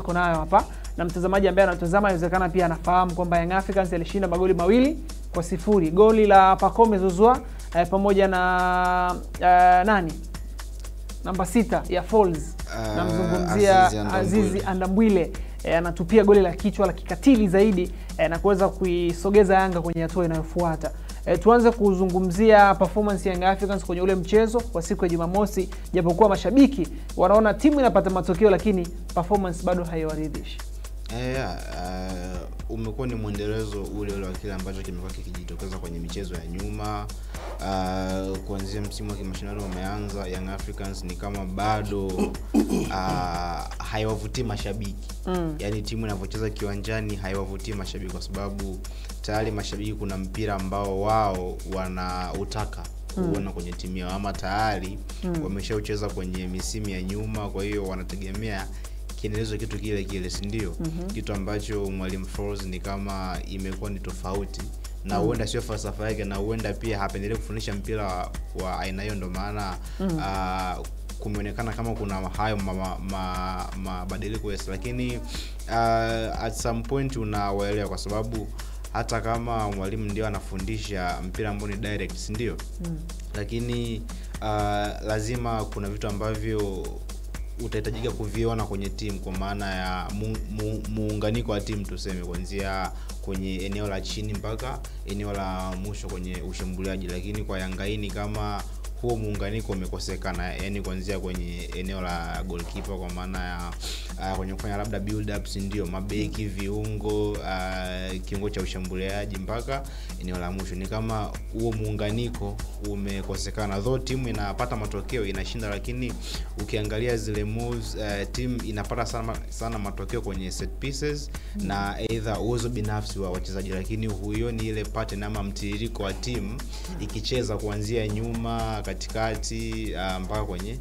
niko nayo hapa, na mtazamaji ambaye anatazama inawezekana pia anafahamu kwamba Young Africans alishinda magoli 2-0. Goli la Pacome Zouzoua pamoja na nani? Namba 6 ya Falls. Namzungumzia Azizi Andambwile. Anatupia goli la kichwa la kikatili zaidi na kuweza kuisogeza Yanga kwenye hatua inayofuata. Tuanze kuzungumzia performance ya Young Africans kwenye ule mchezo wa siku ya Jumamosi, japokuwa mashabiki wanaona timu inapata matokeo lakini performance bado haiwaridhishi. Umekuwa ni mwendelezo ule wa kile ambacho kimekuwa kikijitokeza kwenye michezo ya nyuma. Kuanzia msimu wa kimashindano umeanza, Young Africans ni kama bado haiwavutii mashabiki. Yaani timu inapocheza kiwanjani haiwavutii mashabiki kwa sababu tayari mashabiki kuna mpira ambao wao wanautaka kuona kwenye timu yao, ama tayari wameshaucheza kwenye misimu ya nyuma, kwa hiyo wanategemea kiendelezo kitu kile kile, si ndio? Kitu ambacho Mwalimu Falls ni kama imekuwa ni tofauti, na huenda sio falsafa yake, na huenda pia hapendelee kufundisha mpira wa aina hiyo, ndo maana kumeonekana kama kuna hayo mabadiliko yes, lakini at some point unawaelewa kwa sababu hata kama mwalimu ndio anafundisha mpira ambao ni direct, si ndio? Lakini lazima kuna vitu ambavyo utahitajika kuviona kwenye timu, kwa maana ya muunganiko wa timu, tuseme kuanzia kwenye eneo la chini mpaka eneo la mwisho kwenye ushambuliaji. Lakini kwa Yanga hii kama huo muunganiko umekosekana, yani kuanzia kwenye eneo la goalkeeper, kwa maana ya kwenye kufanya labda build up, ndio mabeki, viungo, kiungo cha ushambuliaji mpaka eneo la mwisho, ni kama huo muunganiko umekosekana. Though timu inapata matokeo, inashinda, lakini ukiangalia zile moves, timu inapata sana matokeo kwenye set pieces na either uwezo binafsi wa wachezaji, lakini huyo ni ile pattern ama mtiririko wa timu ikicheza kuanzia nyuma, katikati mpaka kwenye